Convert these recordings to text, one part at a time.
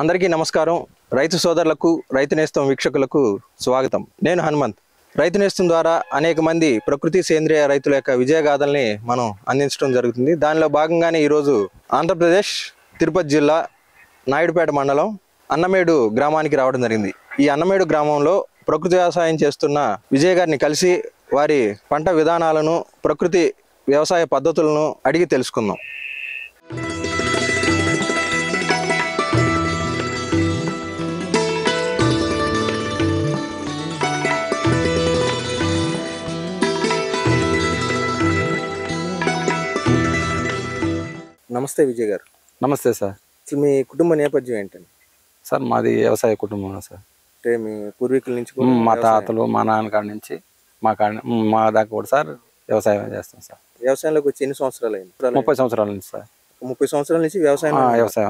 అందరికీ నమస్కారం. రైతు సోదరులకు, రైతు నేస్తం వీక్షకులకు స్వాగతం. నేను హనుమంత్. రైతు నేస్తం ద్వారా అనేక మంది ప్రకృతి సేంద్రియ రైతుల యొక్క విజయగాథల్ని మనం అందించడం జరుగుతుంది. దానిలో భాగంగానే ఈరోజు ఆంధ్రప్రదేశ్ తిరుపతి జిల్లా నాయుడుపేట మండలం అన్నమేడు గ్రామానికి రావడం జరిగింది. ఈ అన్నమేడు గ్రామంలో ప్రకృతి వ్యవసాయం చేస్తున్న విజయ్ గారిని కలిసి వారి పంట విధానాలను, ప్రకృతి వ్యవసాయ పద్ధతులను అడిగి తెలుసుకుందాం. నమస్తే విజయ్ గారు. నమస్తే సార్. మీ కుటుంబ నేపథ్యం ఏంటండి? సార్ మాది వ్యవసాయ కుటుంబం సార్. అంటే మీ పూర్వీకుల నుంచి మా తాతలు, మా నాన్నకాడ నుంచి మా దాకా కూడా సార్ వ్యవసాయం చేస్తాం సార్. వ్యవసాయంలోకి వచ్చి ఎన్ని సంవత్సరాలు అయింది? 30 సంవత్సరాల నుంచి సార్. 30 సంవత్సరాల నుంచి వ్యవసాయం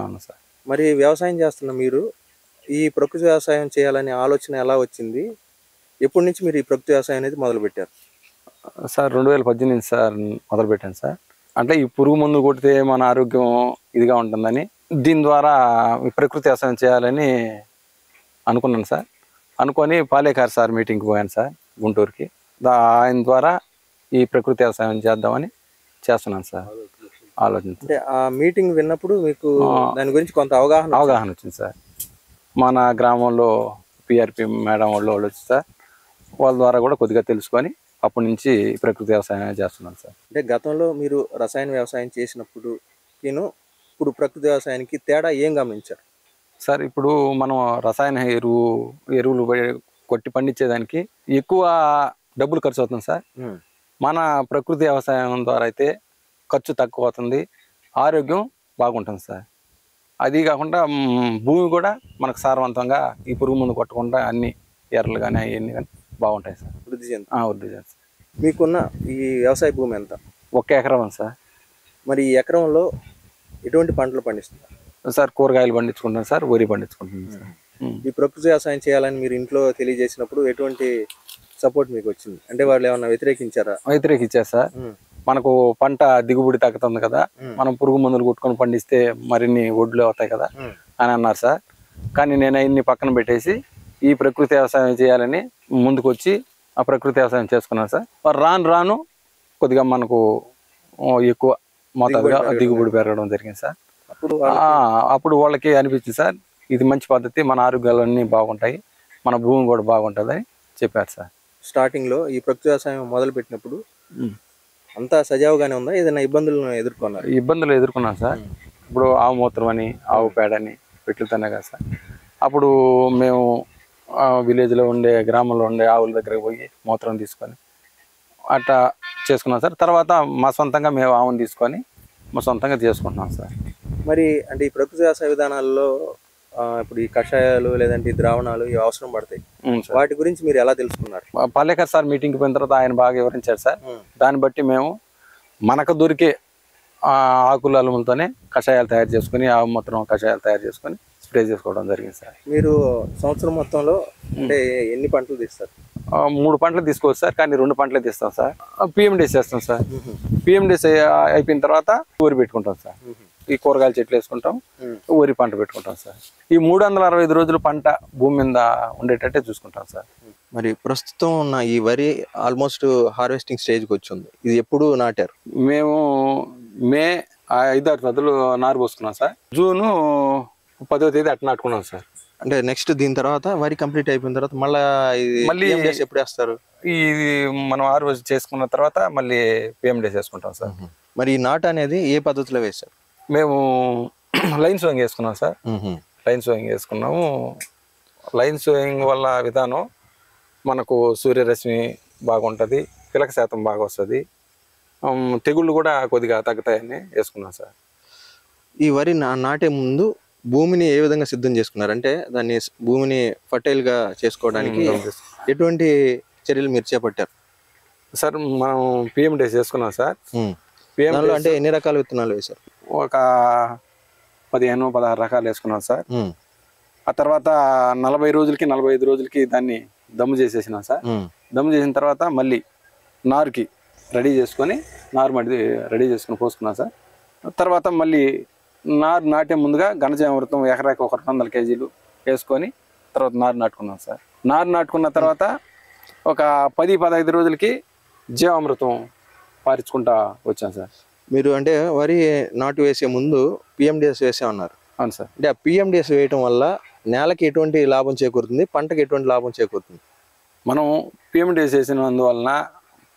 ఉంది సార్. మరి వ్యవసాయం చేస్తున్న మీరు ఈ ప్రకృతి వ్యవసాయం చేయాలనే ఆలోచన ఎలా వచ్చింది? ఎప్పటి నుంచి మీరు ఈ ప్రకృతి వ్యవసాయం అనేది మొదలు పెట్టారు? సార్ 2018 నుంచి సార్ మొదలు పెట్టాను సార్. అంటే ఈ పురుగు మందు కొడితే మన ఆరోగ్యం ఇదిగా ఉంటుందని దీని ద్వారా ప్రకృతి వ్యవసాయం చేయాలని అనుకున్నాను సార్. అనుకొని పాలేకర్ సార్ మీటింగ్కి పోయాను సార్ గుంటూరుకి. ఆయన ద్వారా ఈ ప్రకృతి వ్యవసాయం చేద్దామని చేస్తున్నాను సార్. ఆలోచన అంటే ఆ మీటింగ్ విన్నప్పుడు మీకు దాని గురించి కొంత అవగాహన వచ్చింది సార్. మన గ్రామంలో పిఆర్పి మేడం వాళ్ళు వచ్చి సార్, వాళ్ళ ద్వారా కూడా కొద్దిగా తెలుసుకొని అప్పటి నుంచి ప్రకృతి వ్యవసాయం చేస్తున్నాను సార్. అంటే గతంలో మీరు రసాయన వ్యవసాయం చేసినప్పుడు ఇప్పుడు ప్రకృతి వ్యవసాయానికి తేడా ఏం గమనించారు సార్? ఇప్పుడు మనం రసాయన ఎరువులు కొట్టి పండించేదానికి ఎక్కువ డబ్బులు ఖర్చు అవుతుంది సార్. మన ప్రకృతి వ్యవసాయం ద్వారా అయితే ఖర్చు తక్కువ అవుతుంది, ఆరోగ్యం బాగుంటుంది సార్. అది కాకుండా భూమి కూడా మనకు సారవంతంగా ఈ పురుగు మందు కొట్టకుండా అన్ని ఎర్రలు కానీ అవన్నీ కానీ బాగుంటాయి సార్. వృద్ధి చెంది మీకున్న ఈ వ్యవసాయ భూమి ఎంత? 1 ఎకరం సార్. మరి ఈ ఎకరంలో ఎటువంటి పంటలు పండిస్తున్నారు సార్? కూరగాయలు పండించుకుంటాం సార్, వరి పండించుకుంటున్నాం సార్. ఈ ప్రకృతి వ్యవసాయం చేయాలని మీరు ఇంట్లో తెలియజేసినప్పుడు ఎటువంటి సపోర్ట్ మీకు వచ్చింది? అంటే వాళ్ళు ఏమన్నా వ్యతిరేకించారా? వ్యతిరేకించారు సార్. మనకు పంట దిగుబడి తగ్గుతుంది కదా, మనం పురుగు మందులు కొట్టుకొని పండిస్తే మరిన్ని ఒడ్లు అవుతాయి కదా అని అన్నారు సార్. కానీ నేను అవన్నీ పక్కన పెట్టేసి ఈ ప్రకృతి వ్యవసాయం చేయాలని ముందుకు వచ్చి ఆ ప్రకృతి వ్యవసాయం చేసుకున్నాను సార్. రాను కొద్దిగా మనకు ఎక్కువ మోతాదుగా దిగుబడి పెరగడం జరిగింది సార్. అప్పుడు వాళ్ళకి అనిపించింది సార్, ఇది మంచి పద్ధతి, మన ఆరోగ్యాలన్నీ బాగుంటాయి, మన భూమి కూడా బాగుంటుందని చెప్పారు సార్. స్టార్టింగ్ లో ఈ ప్రకృతి వ్యవసాయం మొదలు పెట్టినప్పుడు అంతా సజావుగానే ఉందా? ఏదైనా ఇబ్బందులను ఎదుర్కొన్నారు? ఇబ్బందులు ఎదుర్కొన్నాను సార్. ఇప్పుడు ఆవు మూత్రం అని, ఆవు పేడ అని పెట్టుతానే కదా సార్. అప్పుడు మేము విలేజ్లో ఉండే, గ్రామంలో ఉండే ఆవుల దగ్గరకు పోయి మూత్రం తీసుకొని అట్లా చేసుకున్నాం సార్. తర్వాత మా సొంతంగా మేము ఆవును తీసుకొని మా సొంతంగా చేసుకుంటున్నాం సార్. మరి అంటే ఈ ప్రకృతి వ్యవసాయ విధానాల్లో ఇప్పుడు ఈ కషాయాలు లేదంటే ఈ ద్రావణాలు ఇవి అవసరం పడతాయి, వాటి గురించి మీరు ఎలా తెలుసుకున్నారు? పాలేకర్ సార్ మీటింగ్కి పోయిన తర్వాత ఆయన బాగా వివరించారు సార్. దాన్ని బట్టి మేము మనకు దొరికే ఆకుల అలుములతోనే కషాయాలు తయారు చేసుకుని, ఆవు మొత్తం కషాయాలు తయారు చేసుకొని స్ప్రే చేసుకోవడం జరిగింది సార్. మీరు సంవత్సరం మొత్తంలో అంటే ఎన్ని పంటలు తీస్తారు? 3 పంటలు తీసుకోవచ్చు సార్, కానీ 2 పంటలే తీస్తాం సార్. పిఎండిఎస్ చేస్తాం సార్. పిఎండిఎస్ అయిపోయిన తర్వాత వరి పెట్టుకుంటాం సార్. ఈ కూరగాయల చెట్లు వేసుకుంటాం, వరి పంట పెట్టుకుంటాం సార్. ఈ 365 రోజులు పంట భూమి మీద ఉండేటట్టే చూసుకుంటాం సార్. మరి ప్రస్తుతం ఉన్న ఈ వరి ఆల్మోస్ట్ హార్వెస్టింగ్ స్టేజ్కి వచ్చింది. ఇది ఎప్పుడు నాటారు? మేము మే 5-6 రోజులు నారు పోసుకున్నాం సార్. జూను 10వ తేదీ అట్లా నాటుకున్నాం సార్. అంటే నెక్స్ట్ దీని తర్వాత వరి కంప్లీట్ అయిపోయిన తర్వాత మళ్ళీ ఎప్పుడు వేస్తారు? ఇది మనం హార్వెస్ట్ చేసుకున్న తర్వాత మళ్ళీ పిఎండిఎస్ చేసుకుంటాం సార్. మరి ఈ నాటు అనేది ఏ పద్ధతిలో వేశారు? మేము లైన్ సోయింగ్ వేసుకున్నాం సార్. లైన్ సోయింగ్ వేసుకున్నాము. లైన్ సోయింగ్ వల్ల విధానం మనకు సూర్యరశ్మి బాగుంటుంది, పిలక శాతం బాగా వస్తుంది, తెగుళ్ళు కూడా కొద్దిగా తగ్గుతాయని వేసుకున్నాం సార్. ఈ వరి నాటే ముందు భూమిని ఏ విధంగా సిద్ధం చేసుకున్నారు? అంటే భూమిని ఫర్టైల్ గా చేసుకోవడానికి ఎటువంటి చర్యలు మీరు చేపట్టారు సార్? మనం పిఎండిఎస్ చేసుకున్నాం సార్. అంటే ఎన్ని రకాల విత్తనాలు వేశారు? ఒక 15-16 రకాలు వేసుకున్నాం సార్. ఆ తర్వాత 40 రోజులకి 45 రోజులకి దాన్ని దమ్ము చేసేసినాం సార్. దమ్ము చేసిన తర్వాత మళ్ళీ నారుకి రెడీ చేసుకొని, నారు రెడీ చేసుకుని పోసుకున్నాం సార్. తర్వాత మళ్ళీ నారు నాటే ముందుగా ఘనజీవామృతం ఎకరాకి ఒక 200 kg వేసుకొని తర్వాత నారు నాటుకున్నాం సార్. నారు నాటుకున్న తర్వాత ఒక 10-15 రోజులకి జీవామృతం పారించుకుంటా వచ్చాను సార్. మీరు అంటే వరి నాటు వేసే ముందు పిఎండిఎస్ వేసామన్నారు. అవును సార్. అంటే ఆ పిఎండిఎస్ వేయటం వల్ల నేలకి ఎటువంటి లాభం చేకూరుతుంది, పంటకి ఎటువంటి లాభం చేకూరుతుంది? మనం పిఎండిఎస్ వేసినందువలన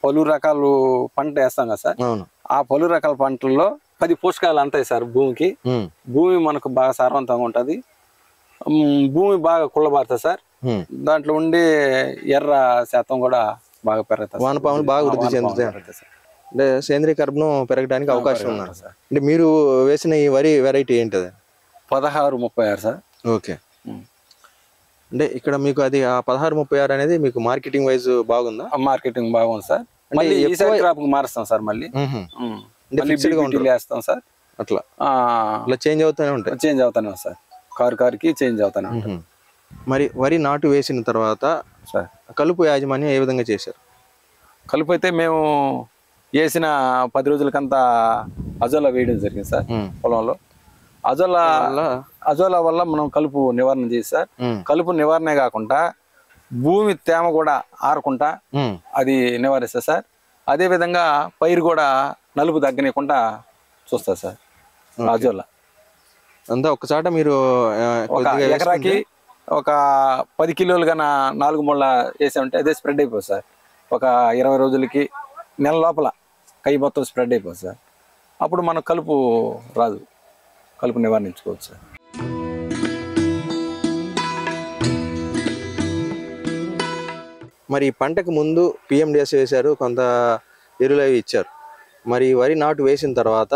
పలు రకాలు పంట వేస్తాం కదా సార్. అవును. ఆ పలు రకాల పంటల్లో 10 పోషకాలు అంతాయి సార్ భూమికి. భూమి మనకు బాగా సారవంతంగా ఉంటుంది, భూమి బాగా కుళ్ళబారుతుంది సార్. దాంట్లో ఉండే ఎర్ర శాతం కూడా బాగా పెరుగుతుంది, వానపాములు బాగా వృద్ధి చెందుతాయి. అంటే సేంద్రీయ కర్బనం పెరగడానికి అవకాశం ఉన్నారు సార్. అంటే మీరు వేసిన ఈ వరి వెరైటీ ఏంటది? 1636 సార్. ఓకే. అంటే ఇక్కడ మీకు అది ఆ 1636 అనేది మీకు మార్కెటింగ్ వైజ్ బాగుందా? మార్కెటింగ్ బాగుంది సార్. మళ్ళీ ఈసారి క్రాప్ మారుస్తాం సార్. మళ్ళీ వేస్తాం సార్. అట్లా చేంజ్ అవుతూనే ఉంటాయి. చేంజ్ అవుతానే సార్, కారుకి చేంజ్ అవుతానే ఉంటాయి. మరి వరి నాటు వేసిన తర్వాత సార్ కలుపు యాజమాన్యం ఏ విధంగా చేశారు? కలుపు అయితే మేము వేసిన 10 రోజులకంతా అజోలా వేయడం జరిగింది సార్ పొలంలో. అజోలా వల్ల మనం కలుపు నివారణ చేసి సార్. కలుపు నివారణే కాకుండా భూమి తేమ కూడా ఆరకుండా అది నివారిస్తుంది సార్. అదే విధంగా పైరు కూడా నలుపు తగ్గనీయకుండా చూస్తారు సార్ అజోలా. అంతా ఒకసాట మీరు ఒక ఎకరాకి ఒక 10 కిలోలు కన్నా 4 మూల వేసామంటే అదే స్ప్రెడ్ అయిపోతుంది సార్. ఒక 20 రోజులకి నెల లోపల కై మొత్తం స్ప్రెడ్ అయిపోతుంది సార్. అప్పుడు మనకు కలుపు రాదు, కలుపు నివారించుకోవచ్చు సార్. మరి పంటకు ముందు పిఎండిఎస్ వేశారు, కొంత ఎరువులు అవి ఇచ్చారు. మరి వరి నాటు వేసిన తర్వాత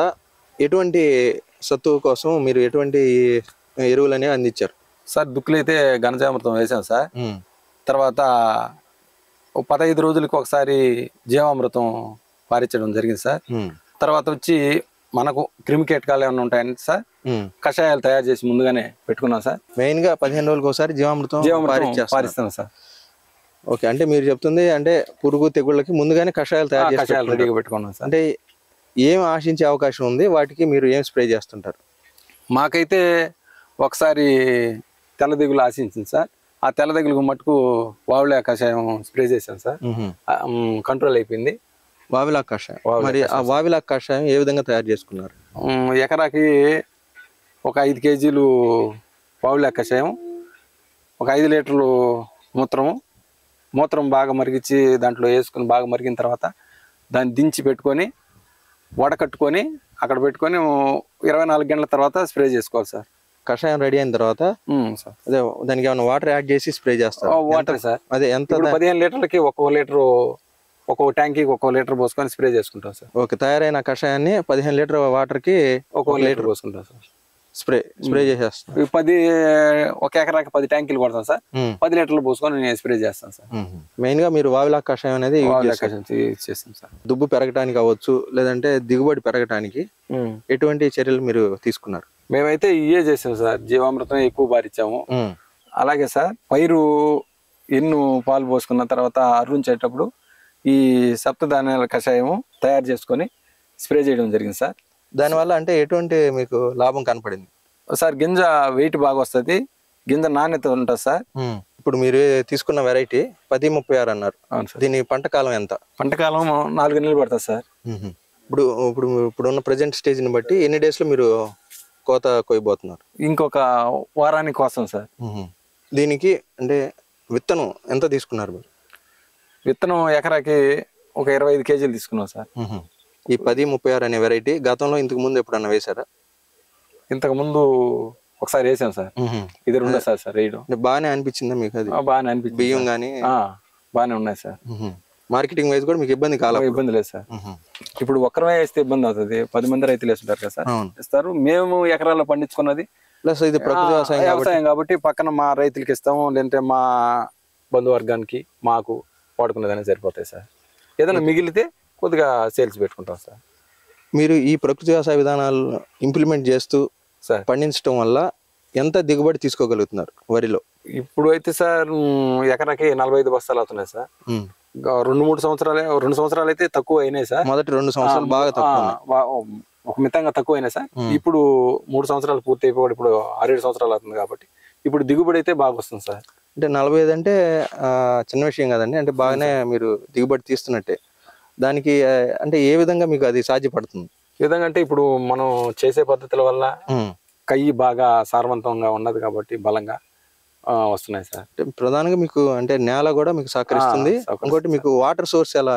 ఎటువంటి సత్తువు కోసం మీరు ఎటువంటి ఎరువులు అనేవి అందించారు సార్? దుక్కులు అయితే ఘనజీవామృతం వేసాం సార్. తర్వాత 15 రోజులకి ఒకసారి జీవామృతం పారించడం జరిగింది సార్. తర్వాత వచ్చి మనకు క్రిమి కీటకాలు ఏమైనా ఉంటాయంటే సార్ కషాయాలు తయారు చేసి ముందుగానే పెట్టుకున్నాం సార్. మెయిన్ గా 15 రోజులకు ఒకసారి జీవామృతం పారిస్తాం సార్. ఓకే. అంటే మీరు చెప్తుంది అంటే పురుగు తెగుళ్ళకి ముందుగానే కషాయాలు తయారు చేసి రెడీగా పెట్టుకున్నాం సార్. అంటే ఏం ఆశించే అవకాశం ఉంది, వాటికి మీరు ఏం స్ప్రే చేస్తుంటారు? మాకైతే ఒకసారి తెల్లదిగులు ఆశించింది సార్. ఆ తెల్లదిగులకు మట్టుకు వావుల కషాయం స్ప్రే చేశాను సార్. కంట్రోల్ అయిపోయింది. వావిలాక్ కషాయం. మరి ఆ వావిలాక్ కషాయం ఏ విధంగా తయారు చేసుకున్నారు? ఎకరాకి ఒక 5 kg వావిలాక్ కషాయం, ఒక 5 లీటర్లు మూత్రం బాగా మరిగించి దాంట్లో వేసుకుని బాగా మరిగిన తర్వాత దాన్ని దించి పెట్టుకొని వడకట్టుకొని అక్కడ పెట్టుకొని 24 గంటల తర్వాత స్ప్రే చేసుకోవాలి సార్. కషాయం రెడీ అయిన తర్వాత అదే దానికి ఏమైనా వాటర్ యాడ్ చేసి స్ప్రే చేస్తారు? Water sir. అదే ఎంత? 15 లీటర్లకి 1 లీటరు, 1 ట్యాంకీ 1 లీటర్ పోసుకొని స్ప్రే చేసుకుంటాం సార్. ఓకే. తయారైన కషాయాన్ని 15 లీటర్ వాటర్ కి 1 లీటర్ పోసుకుంటాం సార్. స్ప్రే చేసేస్తాం. ఒక ఎకరాకి 10 ట్యాంకీలు కొడతాం సార్. 10 లీటర్లు పోసుకొని నేను స్ప్రే చేస్తాను సార్. మెయిన్ గా మీరు వావిలాక్ కషాయం అనేది చేస్తాం సార్. దుబ్బు పెరగటానికి అవ్వచ్చు, లేదంటే దిగుబడి పెరగటానికి ఎటువంటి చర్యలు మీరు తీసుకున్నారు? మేమైతే ఇవే చేసాం సార్. జీవామృతం ఎక్కువ బారిచ్చాము. అలాగే సార్ పైరు ఎన్ను పాలు పోసుకున్న తర్వాత అరుంచేటప్పుడు ఈ సప్తధాన్యాల కషాయం తయారు చేసుకొని స్ప్రే చేయడం జరిగింది సార్. దానివల్ల అంటే ఎటువంటి మీకు లాభం కనపడింది సార్? గింజ వెయిట్ బాగా వస్తుంది, గింజ నాణ్యత ఉంటుంది సార్. ఇప్పుడు మీరు తీసుకున్న వెరైటీ 1036 అన్నారు. అవును సార్. దీని పంట కాలం ఎంత? పంట కాలం 4 నెలలు పడుతుంది సార్. ఇప్పుడున్న ప్రజెంట్ స్టేజ్ ని బట్టి ఎన్ని డేస్ లో మీరు కోత కొయ్యబోతున్నారు? ఇంకొక వారానికి కోసం సార్. దీనికి అంటే విత్తనం ఎంత తీసుకున్నారు మీరు? విత్తనం ఎకరాకి ఒక 25 kg తీసుకున్నాం సార్. ఈ 1036 అనే వెరైటీ గతంలో ఇంతకు ముందు ఎప్పుడన్నా వేసారా? ఇంతకు ముందు ఒకసారి వేసాం సార్. ఇది రెండోసారి సార్ వేయడం. బాగానే అనిపించిందా మీకు? అది బాగానే అనిపించింది. బియ్యం కానీ బాగానే ఉన్నాయి సార్. మార్కెటింగ్ వైజ్ కూడా మీకు ఇబ్బంది కాలేదు? ఇబ్బంది లేదు సార్. ఇప్పుడు ఒక్కరమే వేస్తే ఇబ్బంది అవుతుంది, 10 మంది రైతులు వేస్తుంటారు కదా సార్, ఇస్తారు. మేము ఎకరాల్లో పండించుకున్నది ప్లస్ ఇది ప్రకృతి వ్యవసాయం కాబట్టి పక్కన మా రైతులకి ఇస్తాము, లేదంటే మా బంధువర్గానికి మాకు వాడుకునేదానికి సరిపోతాయి సార్. ఏదైనా మిగిలితే కొద్దిగా సేల్స్ పెట్టుకుంటాం సార్. మీరు ఈ ప్రకృతి వ్యవసాయ విధానాలు ఇంప్లిమెంట్ చేస్తూ పండించడం వల్ల ఎంత దిగుబడి తీసుకోగలుగుతున్నారు వరిలో? ఇప్పుడు అయితే సార్ ఎకరాకి 45 బస్తాలు అవుతున్నాయి సార్. 2 సంవత్సరాలు అయితే తక్కువ అయినాయి సార్. మొదటి 2 సంవత్సరాలు బాగా తక్కువ. ఒక మితంగా తక్కువైనా సార్ ఇప్పుడు 3 సంవత్సరాలు పూర్తి అయిపోయి ఇప్పుడు 6-7 సంవత్సరాలు అవుతుంది కాబట్టి ఇప్పుడు దిగుబడి అయితే బాగా వస్తుంది సార్. అంటే 45 అంటే చిన్న విషయం కదండి, అంటే బాగానే మీరు దిగుబడి తీస్తున్నట్టే. దానికి అంటే ఏ విధంగా మీకు అది సాధ్యపడుతుంది? ఈ విధంగా అంటే ఇప్పుడు మనం చేసే పద్ధతుల వల్ల కయ్యి బాగా సారవంతంగా ఉన్నది కాబట్టి బలంగా వస్తున్నాయి సార్. ప్రధానంగా మీకు అంటే నేల కూడా మీకు సహకరిస్తుంది. ఇంకోటి మీకు వాటర్ సోర్స్ ఎలా?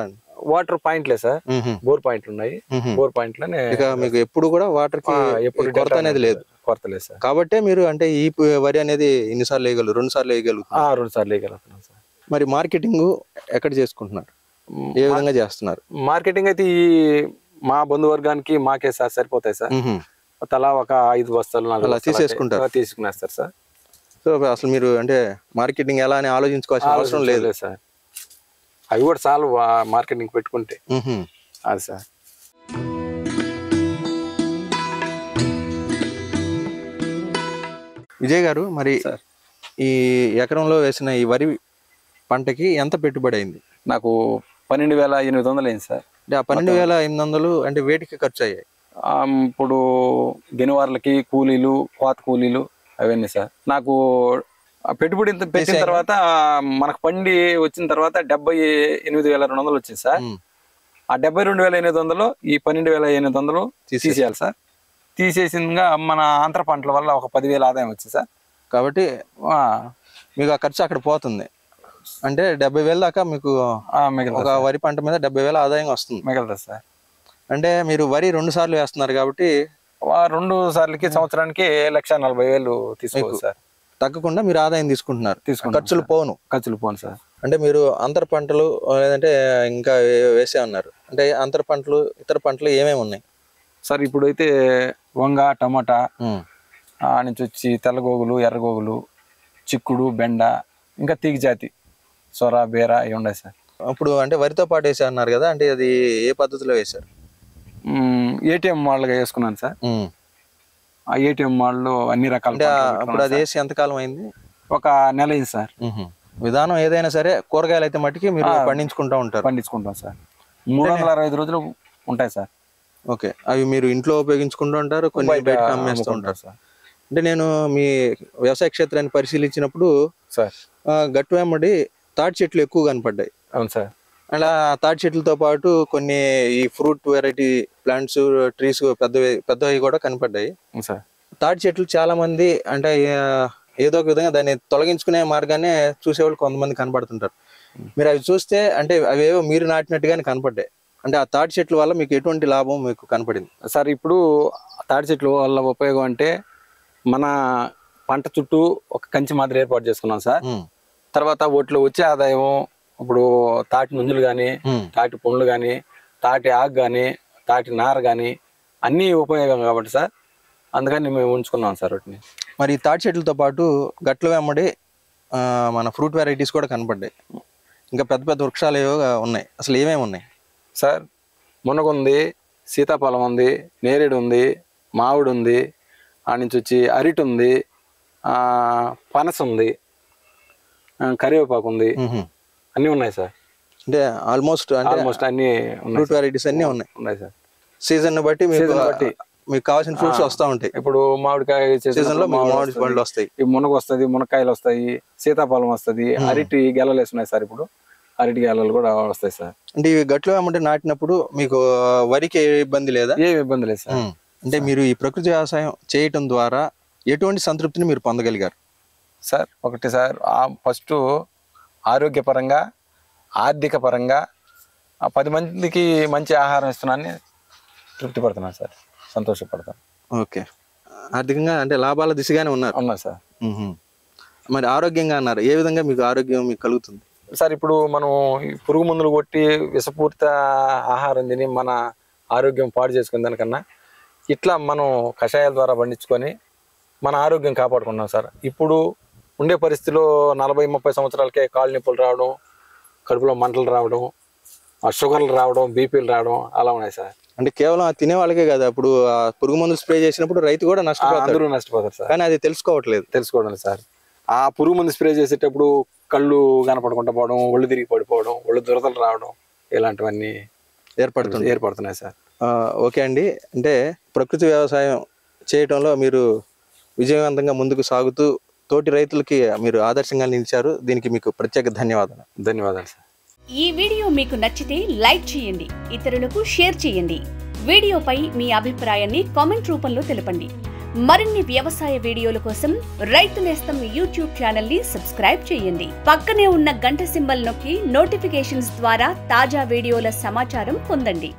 వాటర్ పాయింట్లే సార్, బోర్ పాయింట్లు ఉన్నాయి. బోర్ పాయింట్లోనే ఇక మీకు ఎప్పుడు కూడా వాటర్ కి ఎప్పుడు కొరత అనేది లేదు. కొరత లేదు సార్. కాబట్టి మీరు అంటే ఈ వరి అనేది ఎన్నిసార్లు వేయగలరు? 2 సార్లు వేయగలుగుతారు? 2 సార్లు వేయగలుగుతున్నాం సార్. మరి మార్కెటింగ్ ఎక్కడ చేసుకుంటున్నారు? ఏ విధంగా చేస్తున్నారు? మార్కెటింగ్ అయితే ఈ మా బంధువర్గానికి మాకే సార్ సరిపోతాయి సార్. తలా ఒక 5 బస్తాలు 4 అలా తీసేసుకుంటారు, తీసుకునేస్తారు సార్. సో అసలు మీరు అంటే మార్కెటింగ్ ఎలా అని ఆలోచించుకోవాల్సిన అవసరం లేదు సార్. అవి కూడా చాలు మార్కెటింగ్ పెట్టుకుంటే. అది సార్. విజయ్ గారు, మరి ఈ ఎకరంలో వేసిన ఈ వరి పంటకి ఎంత పెట్టుబడి అయింది? నాకు 12,800 అయింది సార్. అంటే ఆ 12,800 అంటే వేటికి ఖర్చు అయ్యాయి? ఇప్పుడు గెనువార్లకి కూలీలు, కోత కూలీలు అవన్నీ సార్. నాకు పెట్టుబడి పెట్టిన తర్వాత మనకు పండి వచ్చిన తర్వాత 78,200 వచ్చింది సార్. ఆ 72,800 ఈ 12,800 తీసేయాలి సార్. తీసేసిందిగా మన అంతర పంటల వల్ల ఒక 10,000 ఆదాయం వచ్చింది సార్. కాబట్టి మీకు ఆ ఖర్చు అక్కడ పోతుంది. అంటే 70,000 దాకా మీకు ఒక వరి పంట మీద 70,000 ఆదాయం వస్తుంది, మిగలదు సార్. అంటే మీరు వరి 2 సార్లు వేస్తున్నారు కాబట్టి 2 సార్లకి సంవత్సరానికి 1,40,000 తీసుకోవచ్చు సార్. తగ్గకుండా మీరు ఆదాయం తీసుకుంటున్నారు, ఖర్చులు పోను సార్. అంటే మీరు అంతర పంటలు లేదంటే ఇంకా వేసే ఉన్నారు అంటే అంతర పంటలు ఇతర పంటలు ఏమేమి ఉన్నాయి సార్? ఇప్పుడైతే వంగ, టమాటా నుంచి వచ్చి తెల్లగోగులు, ఎర్రగోగులు, చిక్కుడు, బెండ, ఇంకా తీగ జాతి సొర, బీర ఇవి ఉన్నాయి సార్. అప్పుడు అంటే వరితో పాటు వేసా అన్నారు కదా, అంటే అది ఏ పద్ధతిలో వేశారు? ఏటీఎం మోడల్గా వేసుకున్నాను సార్. ఆ ఏటీఎం మోడల్ అన్ని రకాల. ఇప్పుడు అది వేసి ఎంతకాలం అయింది? ఒక నెల అయింది సార్. విధానం ఏదైనా సరే కూరగాయలు అయితే మట్టికి మీరు పండించుకుంటాం సార్. 365 రోజులు ఉంటాయి సార్. ఓకే, అవి మీరు ఇంట్లో ఉపయోగించుకుంటూ ఉంటారు, కొన్ని బయటకు అమ్మేస్తూ ఉంటారు సార్. అంటే నేను మీ వ్యవసాయ క్షేత్రాన్ని పరిశీలించినప్పుడు సార్ గట్టు వెంబడి తాటి చెట్లు ఎక్కువ కనపడ్డాయి. అవును సార్. అలా తాటి చెట్లతో పాటు కొన్ని ఈ ఫ్రూట్ వెరైటీ ప్లాంట్స్, ట్రీస్ పెద్దవి కూడా కనపడ్డాయి సార్. తాటి చెట్లు చాలా మంది అంటే ఏదో ఒక విధంగా దాన్ని తొలగించుకునే మార్గాన్ని చూసేవాళ్ళు కొంతమంది కనపడుతుంటారు. మీరు అవి చూస్తే అంటే అవేవో మీరు నాటినట్టుగానే కనపడ్డాయి. అంటే ఆ తాటి చెట్ల వల్ల మీకు ఎటువంటి లాభం మీకు కనపడింది సార్? ఇప్పుడు తాటి చెట్ల వల్ల ఉపయోగం అంటే మన పంట చుట్టూ ఒక కంచి మాదిరి ఏర్పాటు చేసుకున్నాం సార్. తర్వాత వాటిలో వచ్చే ఆదాయం ఇప్పుడు తాటి ముంజులు కానీ, తాటి పండ్లు కానీ, తాటి ఆకు కానీ, తాటి నార కానీ అన్నీ ఉపయోగం కాబట్టి సార్, అందుకని మేము ఉంచుకున్నాం సార్ వాటిని. మరి తాటి చెట్లతో పాటు గట్ల వెంబడి మన ఫ్రూట్ వెరైటీస్ కూడా కనపడ్డాయి, ఇంకా పెద్ద పెద్ద వృక్షాలు ఏవో ఉన్నాయి. అసలు ఏమేమి ఉన్నాయి సార్? మునగ ఉంది, సీతాఫలం ఉంది, నేరేడు ఉంది, మామిడి ఉంది, ఆ నుంచి వచ్చి అరటి ఉంది, పనస ఉంది, కరివేపాకు ఉంది, అన్నీ ఉన్నాయి సార్. అంటే ఆల్మోస్ట్ అన్ని ఫ్రూట్ వెరైటీస్ అన్నీ ఉన్నాయి సార్. సీజన్ బట్టి మీకు కావాల్సిన ఫ్రూట్స్ వస్తూ ఉంటాయి. ఇప్పుడు మామిడికాయ సీజన్ లో మామిడి పండ్లు వస్తాయి, మునగ వస్తుంది, మునక్కాయలు వస్తాయి, సీతాఫలం వస్తుంది, అరటి గెలలు వేస్తున్నాయి సార్. ఇప్పుడు అరటి గెలలు కూడా వస్తాయి సార్. అంటే ఇవి గట్లో ఏమంటే నాటినప్పుడు మీకు వరికి ఏ ఇబ్బంది లేదా? ఏ ఇబ్బంది లేదు సార్. అంటే మీరు ఈ ప్రకృతి వ్యవసాయం చేయటం ద్వారా ఎటువంటి సంతృప్తిని మీరు పొందగలిగారు సార్? ఒకటి సార్, ఫస్ట్ ఆరోగ్యపరంగా, ఆర్థిక పరంగా 10 మందికి మంచి ఆహారం ఇస్తున్నానని తృప్తి పడుతున్నాను సార్, సంతోషపడతాను. ఓకే, ఆర్థికంగా అంటే లాభాల దిశగానే ఉన్నా సార్. మరి ఆరోగ్యంగా అన్నారు, ఏ విధంగా మీకు ఆరోగ్యం మీకు కలుగుతుంది సార్? ఇప్పుడు మనం పురుగు మందులు కొట్టి విషపూరిత ఆహారం తిని మన ఆరోగ్యం పాడు చేసుకునే దానికన్నా ఇట్లా మనం కషాయాల ద్వారా పండించుకొని మన ఆరోగ్యం కాపాడుకున్నాం సార్. ఇప్పుడు ఉండే పరిస్థితిలో 40-30 సంవత్సరాలకే కాళ్ళు నొప్పులు రావడం, కడుపులో మంటలు రావడం, షుగర్లు రావడం, బీపీలు రావడం అలా ఉన్నాయి సార్. అంటే కేవలం తినే వాళ్ళకే కదా, అప్పుడు పురుగు మందులు స్ప్రే చేసినప్పుడు రైతు కూడా నష్టపోతారు సార్. కానీ అది తెలుసుకోవడం సార్. ఆ పురుగు మందు స్ప్రే చేసేటప్పుడు కళ్ళు కనపడకుండా పోవడం, ఒళ్ళు తిరిగి పడిపోవడం, ఒళ్ళు దురదలు రావడం ఇలాంటివన్నీ ఏర్పడుతున్నాయి సార్. ఓకే అండి, అంటే ప్రకృతి వ్యవసాయం చేయటంలో మీరు విజయవంతంగా ముందుకు సాగుతూ తోటి రైతులకి మీరు ఆదర్శంగా నిలిచారు. దీనికి మీకు ప్రత్యేక ధన్యవాదాలు. ధన్యవాదాలు సార్. ఈ వీడియో మీకు నచ్చితే లైక్ చేయండి, ఇతరులకు షేర్ చేయండి. వీడియోపై మీ అభిప్రాయాన్ని కామెంట్ రూపంలో తెలపండి. మరిన్ని వ్యవసాయ వీడియోల కోసం రైతు నేస్తం యూట్యూబ్ ఛానల్ ని సబ్స్క్రైబ్ చేయండి. పక్కనే ఉన్న గంట సింబల్ నొక్కి నోటిఫికేషన్స్ ద్వారా తాజా వీడియోల సమాచారం పొందండి.